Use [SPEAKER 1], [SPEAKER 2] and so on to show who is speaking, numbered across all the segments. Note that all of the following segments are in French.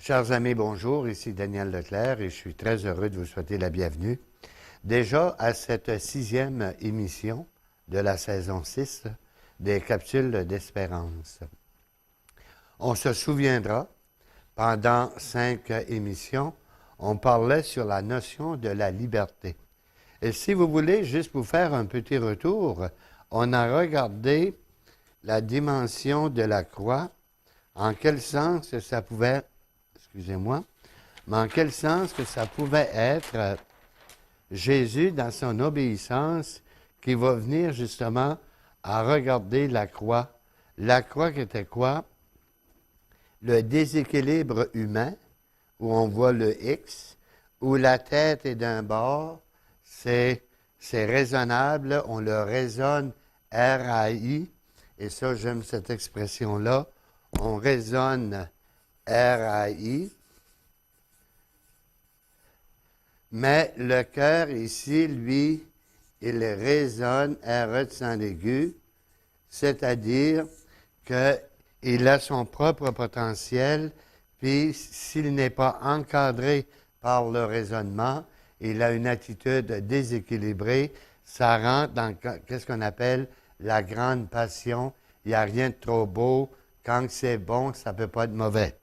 [SPEAKER 1] Chers amis, bonjour. Ici Daniel Leclerc et je suis très heureux de vous souhaiter la bienvenue. Déjà à cette 6e émission de la saison 6 des Capsules d'Espérance. On se souviendra, pendant 5 émissions, on parlait sur la notion de la liberté. Et si vous voulez, juste vous faire un petit retour, on a regardé la dimension de la croix, en quel sens ça pouvait, excusez-moi, mais en quel sens que ça pouvait être Jésus dans son obéissance qui va venir justement à regarder la croix. La croix qui était quoi? Le déséquilibre humain, où on voit le X, où la tête est d'un bord, c'est raisonnable, on le raisonne R-A-I, et ça j'aime cette expression-là, on raisonne R-A-I, mais le cœur ici, lui, il résonne R de sans l'aigu, c'est-à-dire qu'il a son propre potentiel, puis s'il n'est pas encadré par le raisonnement, il a une attitude déséquilibrée, ça rentre dans qu'est-ce qu'on appelle la grande passion. Il n'y a rien de trop beau. Quand c'est bon, ça ne peut pas être mauvais.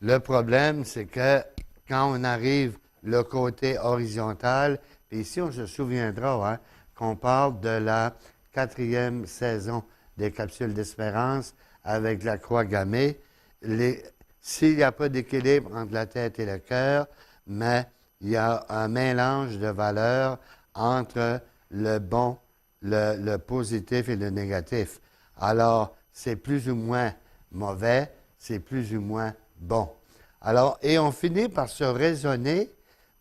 [SPEAKER 1] Le problème, c'est que quand on arrive le côté horizontal, puis ici, on se souviendra qu'on parle de la 4e saison des Capsules d'Espérance avec la croix gammée. S'il n'y a pas d'équilibre entre la tête et le cœur, mais il y a un mélange de valeurs entre le bon, le positif et le négatif. Alors, c'est plus ou moins mauvais, c'est plus ou moins bon. Alors, et on finit par se raisonner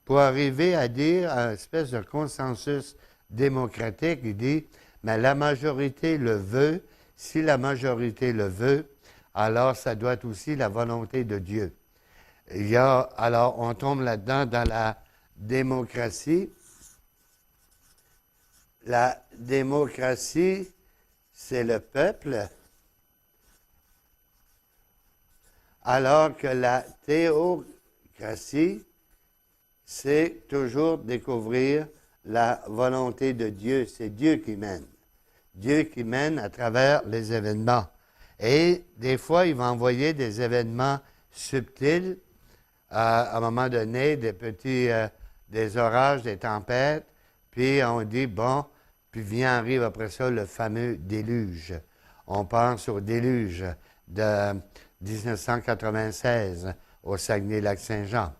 [SPEAKER 1] pour arriver à dire une espèce de consensus démocratique. Il dit, mais la majorité le veut. Si la majorité le veut, alors ça doit être aussi la volonté de Dieu. Alors, on tombe là-dedans dans la démocratie. La démocratie, c'est le peuple, alors que la théocratie, c'est toujours découvrir la volonté de Dieu. C'est Dieu qui mène. Dieu qui mène à travers les événements. Et des fois, il va envoyer des événements subtils, à un moment donné, des orages, des tempêtes, puis on dit, bon, puis arrive après ça le fameux déluge. On pense au déluge de 1996 au Saguenay-Lac-Saint-Jean.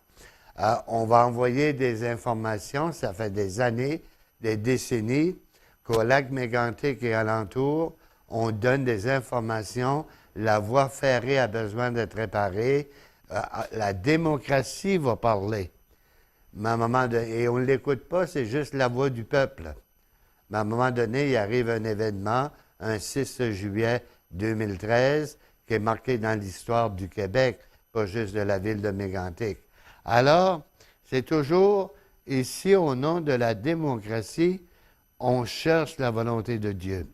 [SPEAKER 1] On va envoyer des informations, ça fait des années, des décennies, qu'au lac Mégantic et alentour, on donne des informations, la voie ferrée a besoin d'être réparée, la démocratie va parler. Mais à un moment donné, et on ne l'écoute pas, c'est juste la voix du peuple. Mais à un moment donné, il arrive un événement, un 6 juillet 2013, qui est marqué dans l'histoire du Québec, pas juste de la ville de Mégantic. Alors, c'est toujours ici, au nom de la démocratie, on cherche la volonté de Dieu.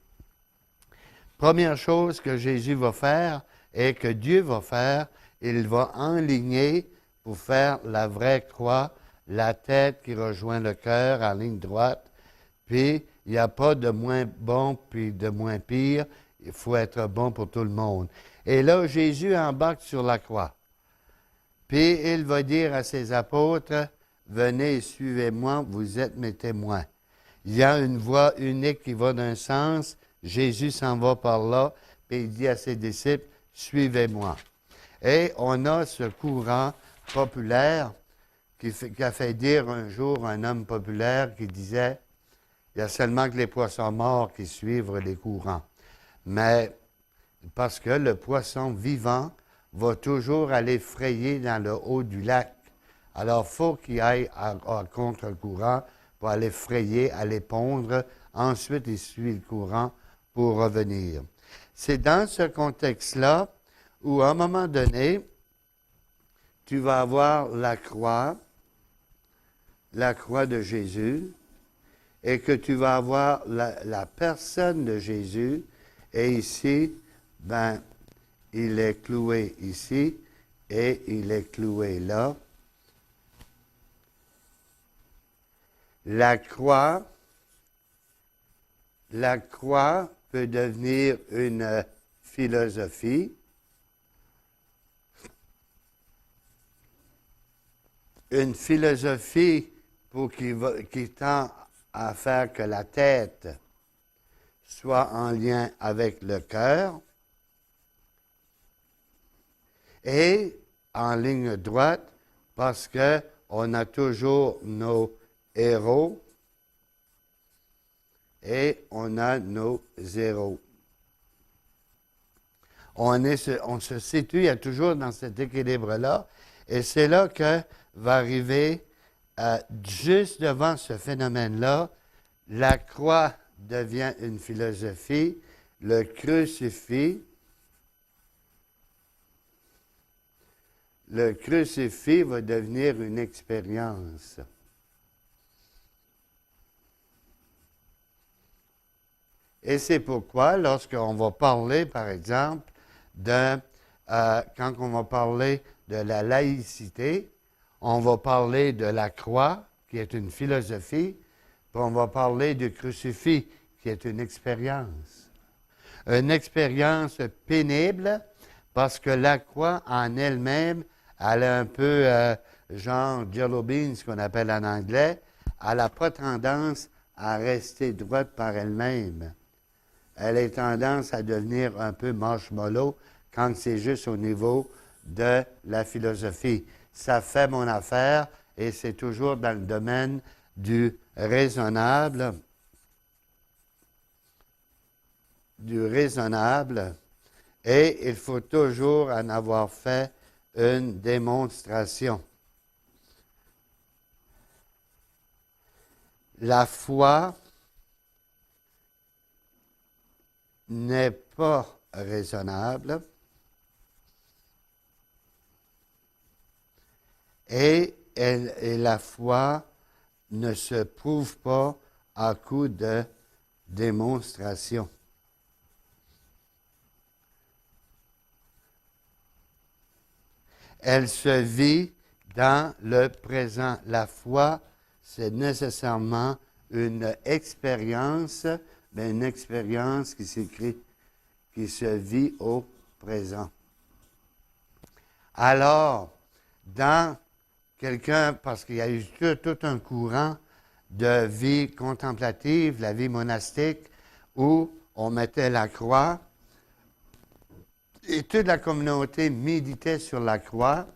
[SPEAKER 1] Première chose que Jésus va faire et que Dieu va faire, il va enligner pour faire la vraie croix, la tête qui rejoint le cœur en ligne droite. Puis, il n'y a pas de moins bon puis de moins pire. Il faut être bon pour tout le monde. Et là, Jésus embarque sur la croix. Puis, il va dire à ses apôtres, « Venez, suivez-moi, vous êtes mes témoins. » Il y a une voie unique qui va d'un sens. Jésus s'en va par là, puis il dit à ses disciples, « Suivez-moi. » Et on a ce courant populaire qui a fait dire un jour un homme populaire qui disait, il y a seulement que les poissons morts qui suivent les courants. Mais parce que le poisson vivant va toujours aller frayer dans le haut du lac. Alors, il faut qu'il aille à contre-courant pour aller frayer, aller pondre. Ensuite, il suit le courant pour revenir. C'est dans ce contexte-là où, à un moment donné, tu vas avoir la croix de Jésus, et que tu vas avoir la personne de Jésus, et ici, il est cloué ici, et il est cloué là. La croix peut devenir une philosophie. Une philosophie qui tend à faire que la tête soit en lien avec le cœur et en ligne droite parce qu'on a toujours nos héros et on a nos zéros. On se situe, il y a toujours dans cet équilibre-là, et c'est là que va arriver, juste devant ce phénomène-là, la croix devient une philosophie, le crucifix va devenir une expérience. Et c'est pourquoi, lorsqu'on va parler, par exemple, quand on va parler de la laïcité, on va parler de la croix, qui est une philosophie, puis on va parler du crucifix, qui est une expérience. Une expérience pénible, parce que la croix en elle-même, elle a un peu genre jello beans, qu'on appelle en anglais, elle n'a pas tendance à rester droite par elle-même. Elle a tendance à devenir un peu marshmallow quand c'est juste au niveau de la philosophie. Ça fait mon affaire et c'est toujours dans le domaine du raisonnable. Et il faut toujours en avoir fait une démonstration. La foi n'est pas raisonnable et la foi ne se prouve pas à coup de démonstration. Elle se vit dans le présent. La foi, c'est nécessairement une expérience, mais une expérience qui se vit au présent. Alors, dans quelqu'un, parce qu'il y a eu tout un courant de vie contemplative, la vie monastique, où on mettait la croix, et toute la communauté méditait sur la croix.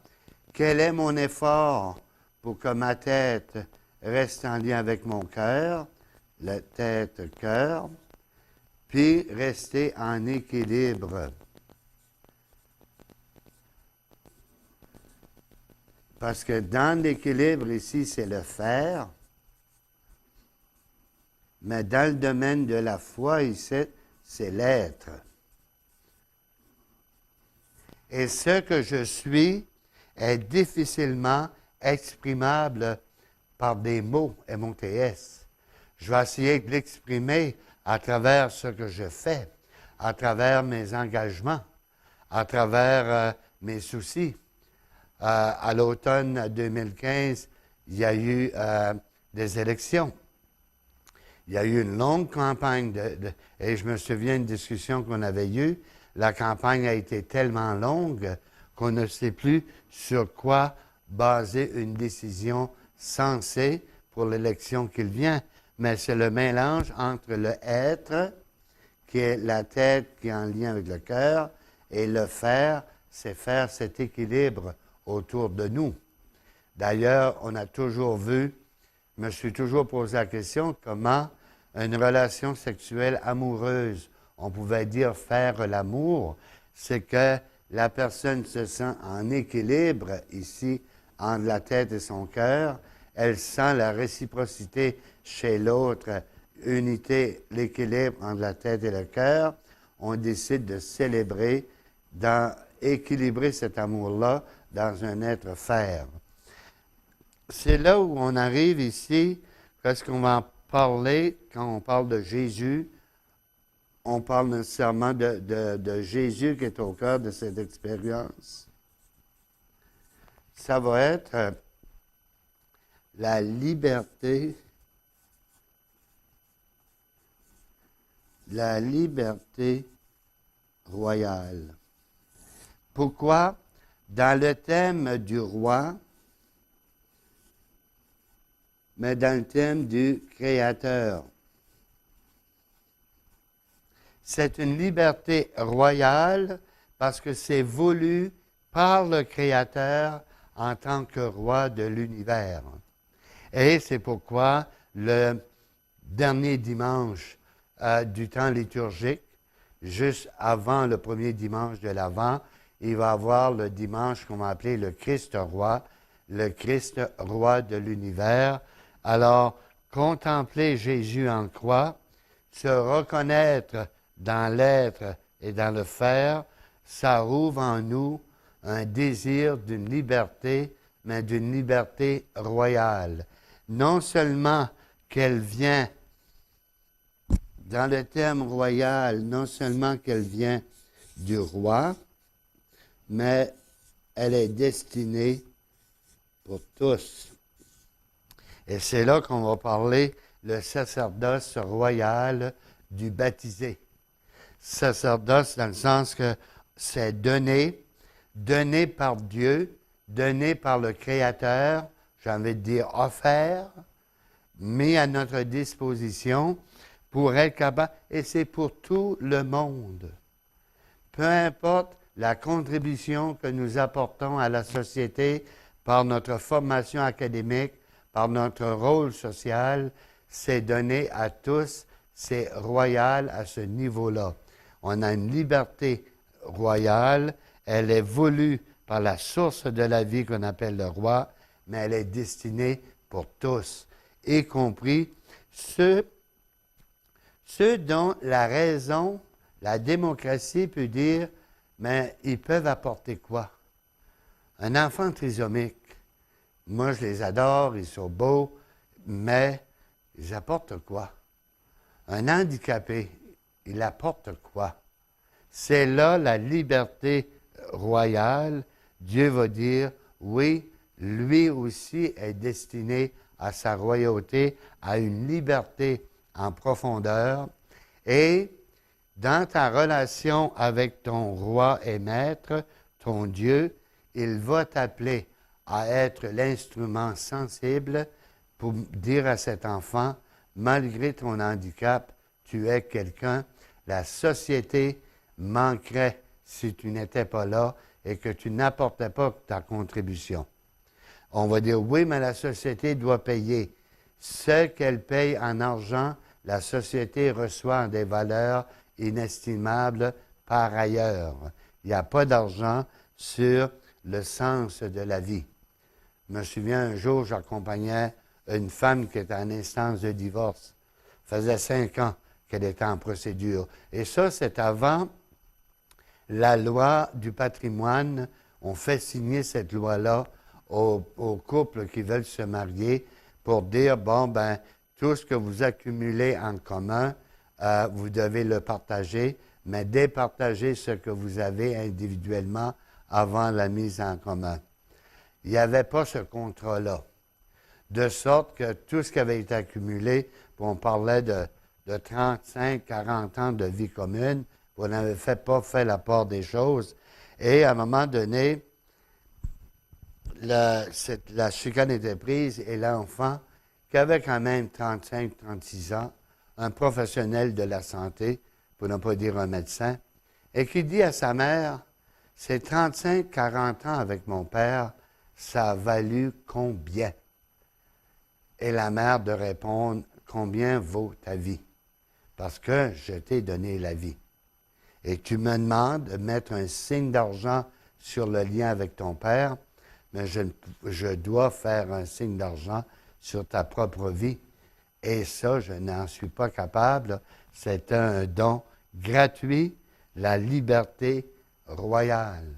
[SPEAKER 1] Quel est mon effort pour que ma tête reste en lien avec mon cœur, la tête-cœur, puis rester en équilibre. Parce que dans l'équilibre ici, c'est le faire, mais dans le domaine de la foi ici, c'est l'être. Et ce que je suis est difficilement exprimable par des mots, M-O-T-S. Je vais essayer de l'exprimer à travers ce que je fais, à travers mes engagements, à travers mes soucis. À l'automne 2015, il y a eu des élections. Il y a eu une longue campagne et je me souviens d'une discussion qu'on avait eue. La campagne a été tellement longue qu'on ne sait plus sur quoi baser une décision sensée pour l'élection qui vient. Mais c'est le mélange entre le être, qui est la tête qui est en lien avec le cœur, et le faire, c'est faire cet équilibre autour de nous. D'ailleurs, on a toujours vu, je me suis toujours posé la question, comment une relation sexuelle amoureuse, on pouvait dire faire l'amour, c'est que la personne se sent en équilibre ici entre la tête et son cœur, elle sent la réciprocité chez l'autre, unité, l'équilibre entre la tête et le cœur, on décide de célébrer, d'équilibrer cet amour-là dans un être ferme. C'est là où on arrive ici, parce qu'on va en parler, quand on parle de Jésus, on parle nécessairement de Jésus qui est au cœur de cette expérience. ça va être la liberté royale. Pourquoi? Dans le thème du roi, mais dans le thème du Créateur. C'est une liberté royale parce que c'est voulu par le Créateur en tant que roi de l'univers. Et c'est pourquoi le dernier dimanche du temps liturgique, juste avant le premier dimanche de l'Avent, il va y avoir le dimanche qu'on va appeler le Christ roi de l'univers. Alors, contempler Jésus en croix, se reconnaître dans l'être et dans le faire, ça rouvre en nous un désir d'une liberté, mais d'une liberté royale. Non seulement qu'elle vient, dans le terme royal, non seulement qu'elle vient du roi, mais elle est destinée pour tous. Et c'est là qu'on va parler le sacerdoce royal du baptisé. Sacerdoce dans le sens que c'est donné par Dieu, donné par le Créateur, j'ai envie de dire offert, mis à notre disposition pour être capable, et c'est pour tout le monde. Peu importe la contribution que nous apportons à la société par notre formation académique, par notre rôle social, c'est donné à tous, c'est royal à ce niveau-là. On a une liberté royale, elle est voulue par la source de la vie qu'on appelle le roi, mais elle est destinée pour tous, y compris ceux dont la raison, la démocratie peut dire, mais ils peuvent apporter quoi? Un enfant trisomique, moi je les adore, ils sont beaux, mais ils apportent quoi? Un handicapé, il apporte quoi? C'est là la liberté royale. Dieu va dire, oui, lui aussi est destiné à sa royauté, à une liberté en profondeur. Et dans ta relation avec ton roi et maître, ton Dieu, il va t'appeler à être l'instrument sensible pour dire à cet enfant, malgré ton handicap, tu es quelqu'un. La société manquerait si tu n'étais pas là et que tu n'apportais pas ta contribution. On va dire, oui, mais la société doit payer. Ce qu'elle paye en argent, la société reçoit des valeurs inestimables par ailleurs. Il n'y a pas d'argent sur le sens de la vie. Je me souviens, un jour, j'accompagnais une femme qui était en instance de divorce. Ça faisait 5 ans qu'elle était en procédure. Et ça, c'est avant la loi du patrimoine. On fait signer cette loi-là aux couples qui veulent se marier pour dire, bon, ben, tout ce que vous accumulez en commun, vous devez le partager, mais départager ce que vous avez individuellement avant la mise en commun. Il n'y avait pas ce contrat-là. De sorte que tout ce qui avait été accumulé, on parlait de 35, 40 ans de vie commune, on n'avait pas fait la part des choses. Et à un moment donné, la chicane était prise et l'enfant, qui avait quand même 35, 36 ans, un professionnel de la santé, pour ne pas dire un médecin, et qui dit à sa mère, ces 35, 40 ans avec mon père, ça a valu combien? Et la mère de répondre, combien vaut ta vie? Parce que je t'ai donné la vie. Et tu me demandes de mettre un signe d'argent sur le lien avec ton père, mais je dois faire un signe d'argent sur ta propre vie. Et ça, je n'en suis pas capable. C'est un don gratuit, la liberté royale.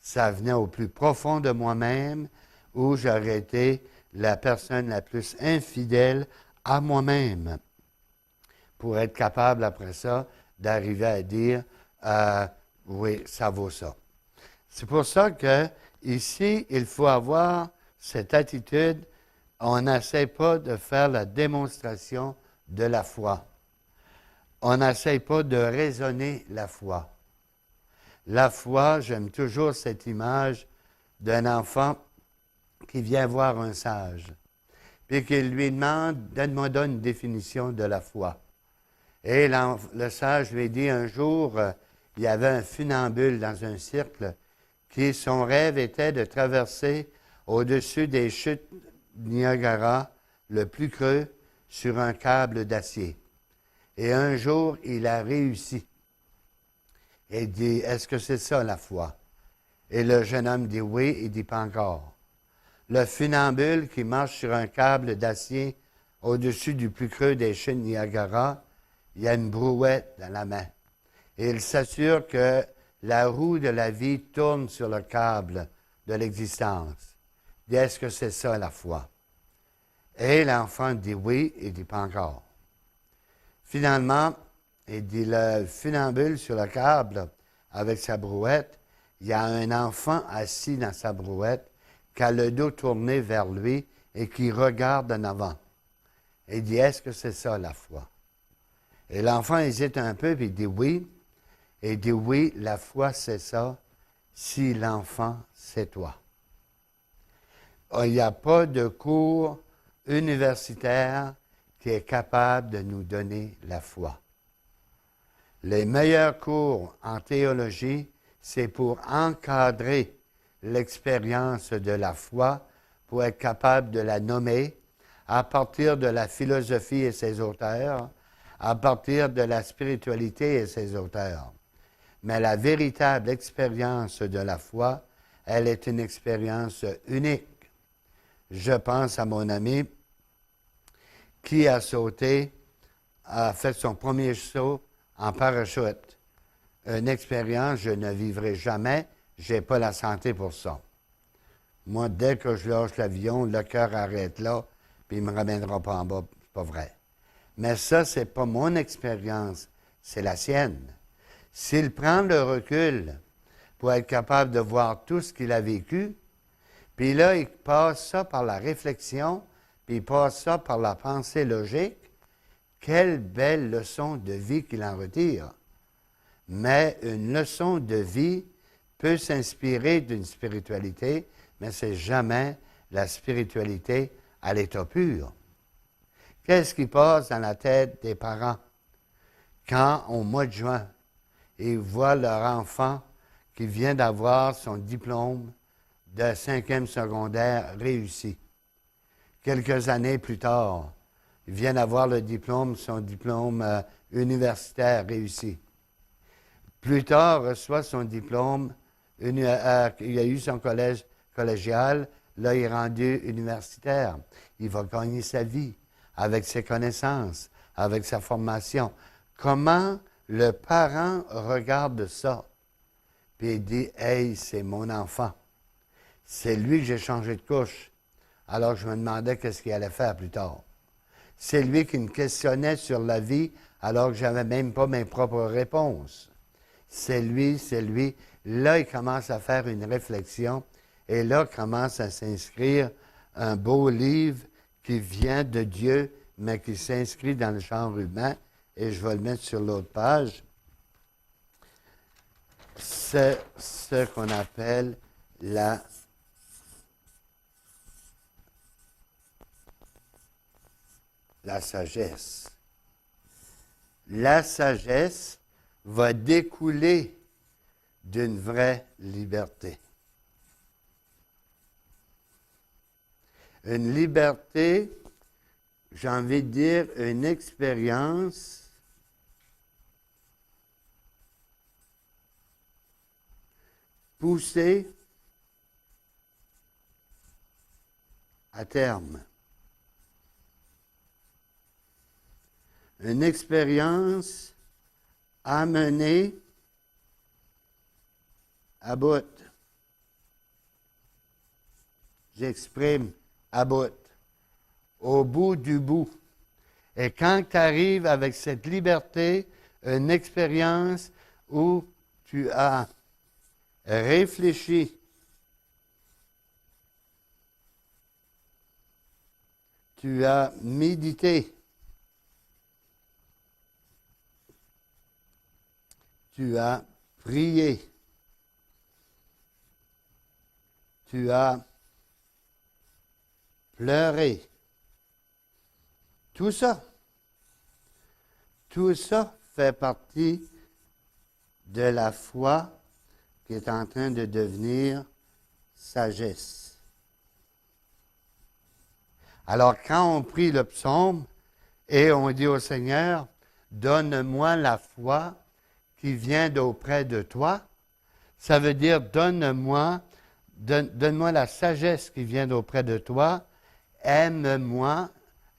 [SPEAKER 1] Ça venait au plus profond de moi-même, où j'aurais été la personne la plus infidèle à moi-même, pour être capable après ça d'arriver à dire, oui, ça vaut ça. C'est pour ça que Ici, il faut avoir cette attitude. On n'essaie pas de faire la démonstration de la foi. On n'essaie pas de raisonner la foi. La foi, j'aime toujours cette image d'un enfant qui vient voir un sage, puis qu'il lui demande, donne-moi une définition de la foi. Et le sage lui dit, un jour, il y avait un funambule dans un cercle qui, son rêve était de traverser au-dessus des chutes Niagara, le plus creux, sur un câble d'acier. Et un jour, il a réussi. Et il dit, est-ce que c'est ça la foi? Et le jeune homme dit oui, il dit pas encore. Le funambule qui marche sur un câble d'acier au-dessus du plus creux des chutes Niagara, il y a une brouette dans la main. Et il s'assure que la roue de la vie tourne sur le câble de l'existence. Il dit, est-ce que c'est ça la foi? Et l'enfant dit oui, il dit pas encore. Finalement, il dit, le funambule sur le câble avec sa brouette, il y a un enfant assis dans sa brouette qui a le dos tourné vers lui et qui regarde en avant. Et il dit, est-ce que c'est ça la foi? Et l'enfant hésite un peu, puis il dit oui. Et il dit oui, la foi c'est ça, si l'enfant c'est toi. Il n'y a pas de cours universitaire qui est capable de nous donner la foi. Les meilleurs cours en théologie, c'est pour encadrer l'expérience de la foi, pour être capable de la nommer à partir de la philosophie et ses auteurs, à partir de la spiritualité et ses auteurs. Mais la véritable expérience de la foi, elle est une expérience unique. Je pense à mon ami qui a sauté, a fait son premier saut en parachute. Une expérience, je ne vivrai jamais, je n'ai pas la santé pour ça. Moi, dès que je lâche l'avion, le cœur arrête là, puis il ne me ramènera pas en bas, c'est pas vrai. Mais ça, ce n'est pas mon expérience, c'est la sienne. S'il prend le recul pour être capable de voir tout ce qu'il a vécu, puis là, il passe ça par la réflexion, puis il passe ça par la pensée logique, quelle belle leçon de vie qu'il en retire. Mais une leçon de vie peut s'inspirer d'une spiritualité, mais ce n'est jamais la spiritualité à l'état pur. Qu'est-ce qui passe dans la tête des parents quand, au mois de juin, ils voient leur enfant qui vient d'avoir son diplôme de 5e secondaire réussi? Quelques années plus tard, il vient d'avoir son diplôme universitaire réussi. Plus tard, reçoit son diplôme, il a eu son collège collégial, là, il est rendu universitaire. Il va gagner sa vie avec ses connaissances, avec sa formation. Comment le parent regarde ça? Puis il dit, « Hey, c'est mon enfant. C'est lui que j'ai changé de couche. » Alors je me demandais qu'est-ce qu'il allait faire plus tard. C'est lui qui me questionnait sur la vie alors que je n'avais même pas mes propres réponses. C'est lui, c'est lui. Là, il commence à faire une réflexion et là commence à s'inscrire un beau livre qui vient de Dieu, mais qui s'inscrit dans le genre humain. Et je vais le mettre sur l'autre page. C'est ce qu'on appelle la sagesse. La sagesse va découler d'une vraie liberté. Une liberté, j'ai envie de dire, une expérience poussée à terme. Une expérience amenée à bout. J'exprime à bout. Au bout du bout. Et quand tu arrives avec cette liberté, une expérience où tu as réfléchi Tu as médité. Tu as prié. Tu as pleuré. Tout ça fait partie de la foi qui est en train de devenir sagesse. Alors, quand on prie le psaume et on dit au Seigneur, donne-moi la foi qui vient d'auprès de toi, ça veut dire donne-moi la sagesse qui vient d'auprès de toi, aime-moi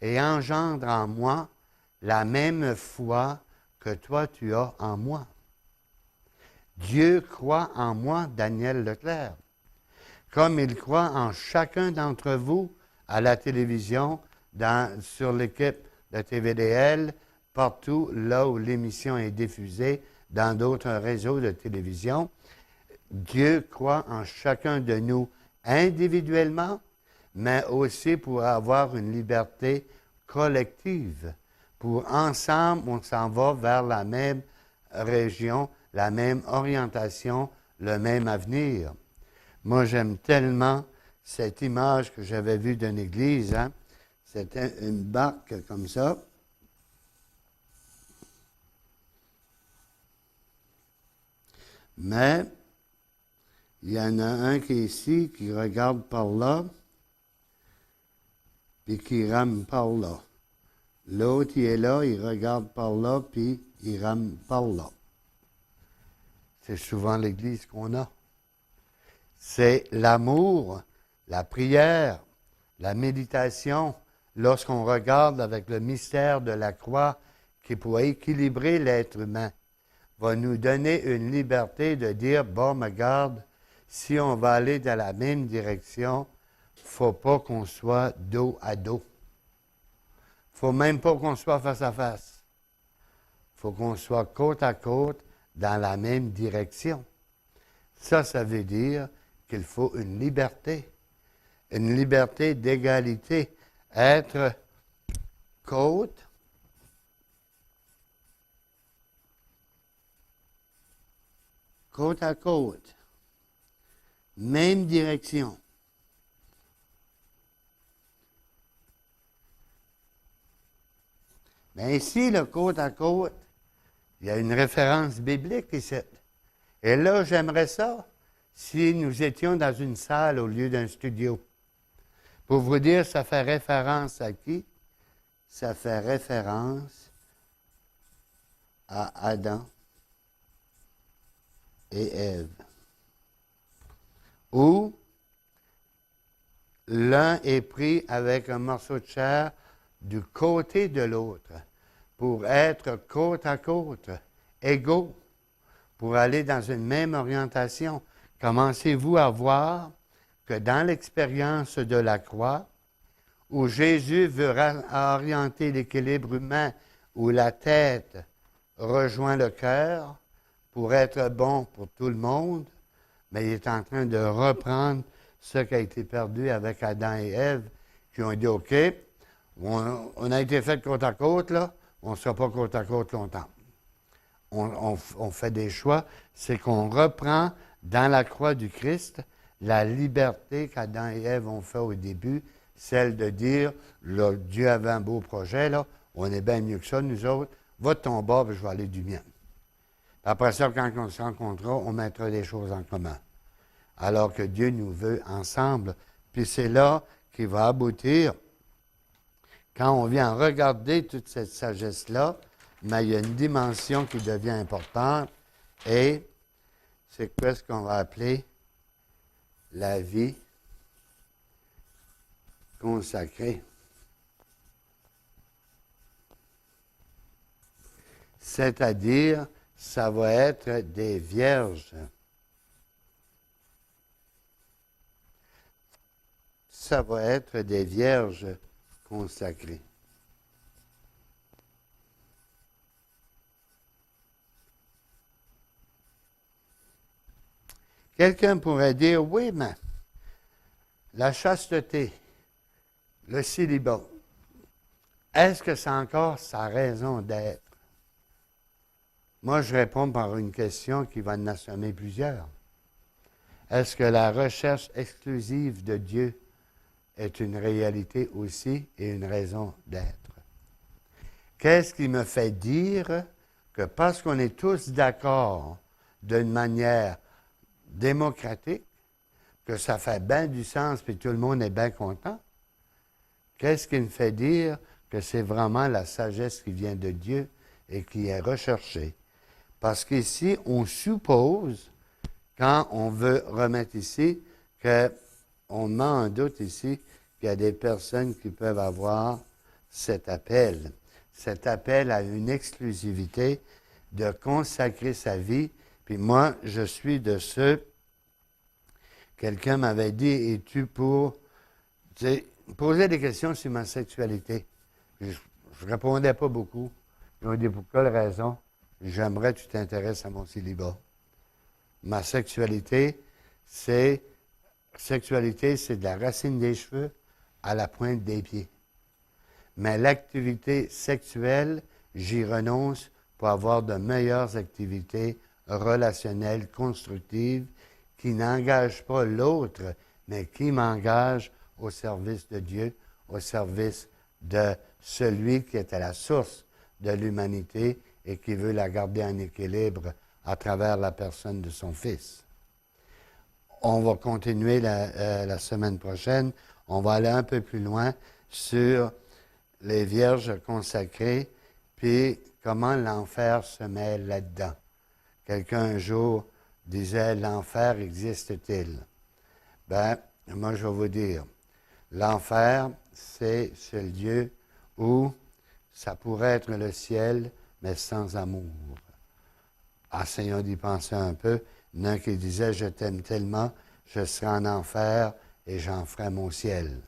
[SPEAKER 1] et engendre en moi la même foi que toi tu as en moi. Dieu croit en moi, Daniel Leclerc, comme il croit en chacun d'entre vous à la télévision, sur l'équipe de TVDL, partout là où l'émission est diffusée, dans d'autres réseaux de télévision. Dieu croit en chacun de nous individuellement, mais aussi pour avoir une liberté collective. Pour ensemble, on s'en va vers la même région, la même orientation, le même avenir. Moi, j'aime tellement cette image que j'avais vue d'une église. Hein? C'était une barque comme ça. Mais il y en a un qui est ici, qui regarde par là, puis qui rame par là. L'autre, il est là, il regarde par là, puis il rame par là. C'est souvent l'Église qu'on a. C'est l'amour, la prière, la méditation, lorsqu'on regarde avec le mystère de la croix qui pourrait équilibrer l'être humain, va nous donner une liberté de dire, bon, me garde, si on va aller dans la même direction, il ne faut pas qu'on soit dos à dos. Il ne faut même pas qu'on soit face à face. Il faut qu'on soit côte à côte dans la même direction. Ça veut dire qu'il faut une liberté d'égalité. Être côte à côte, même direction. Mais ici, le côte à côte, il y a une référence biblique ici. Et là, j'aimerais ça si nous étions dans une salle au lieu d'un studio. Pour vous dire, ça fait référence à qui? Ça fait référence à Adam et Ève. Où l'un est pris avec un morceau de chair du côté de l'autre pour être côte à côte, égaux, pour aller dans une même orientation. Commencez-vous à voir que dans l'expérience de la croix, où Jésus veut orienter l'équilibre humain, où la tête rejoint le cœur pour être bon pour tout le monde, mais il est en train de reprendre ce qui a été perdu avec Adam et Ève, qui ont dit, OK, on a été fait côte à côte, là, on ne sera pas côte à côte longtemps. On fait des choix, c'est qu'on reprend dans la croix du Christ la liberté qu'Adam et Ève ont fait au début, celle de dire, là, Dieu avait un beau projet, là, on est bien mieux que ça, nous autres, va de ton bord, puis je vais aller du mien. Après ça, quand on se rencontrera, on mettra des choses en commun. Alors que Dieu nous veut ensemble. Puis c'est là qu'il va aboutir, quand on vient regarder toute cette sagesse-là, mais il y a une dimension qui devient importante, et c'est quoi ce qu'on va appeler la vie consacrée. C'est-à-dire, ça va être des vierges. Ça va être des vierges consacrées. Quelqu'un pourrait dire, oui, mais la chasteté, le célibat, est-ce que c'est encore sa raison d'être? Moi, je réponds par une question qui va en assommer plusieurs. Est-ce que la recherche exclusive de Dieu est une réalité aussi et une raison d'être? Qu'est-ce qui me fait dire que parce qu'on est tous d'accord d'une manière démocratique, que ça fait bien du sens et tout le monde est bien content, qu'est-ce qui me fait dire que c'est vraiment la sagesse qui vient de Dieu et qui est recherchée? Parce qu'ici, on suppose, quand on veut remettre ici, qu'on met en doute ici qu'il y a des personnes qui peuvent avoir cet appel à une exclusivité de consacrer sa vie. Puis moi, je suis de ceux, quelqu'un m'avait dit, es-tu pour poser des questions sur ma sexualité? Je ne répondais pas beaucoup. Ils m'ont dit, pour quelle raison? J'aimerais que tu t'intéresses à mon célibat. Ma sexualité, c'est de la racine des cheveux à la pointe des pieds. Mais l'activité sexuelle, j'y renonce pour avoir de meilleures activités relationnelles, constructives, qui n'engagent pas l'autre, mais qui m'engagent au service de Dieu, au service de celui qui est à la source de l'humanité et qui veut la garder en équilibre à travers la personne de son Fils. On va continuer la semaine prochaine. On va aller un peu plus loin sur les vierges consacrées, puis comment l'enfer se mêle là-dedans. Quelqu'un un jour disait, l'enfer existe-t-il? Ben, moi je vais vous dire, l'enfer, c'est ce lieu où ça pourrait être le ciel, mais sans amour. Essayons d'y penser un peu. Il y en a un qui disait, je t'aime tellement, je serai en enfer et j'en ferai mon ciel.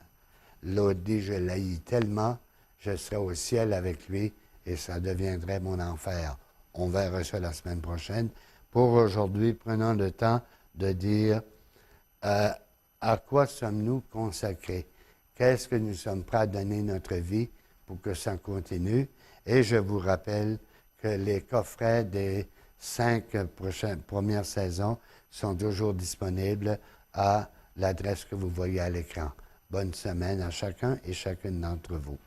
[SPEAKER 1] L'autre dit, je l'haïs tellement, je serai au ciel avec lui et ça deviendrait mon enfer. On verra ça la semaine prochaine. Pour aujourd'hui, prenons le temps de dire à quoi sommes-nous consacrés? Qu'est-ce que nous sommes prêts à donner notre vie pour que ça continue? Et je vous rappelle que les coffrets des 5 premières saisons sont toujours disponibles à l'adresse que vous voyez à l'écran. Bonne semaine à chacun et chacune d'entre vous.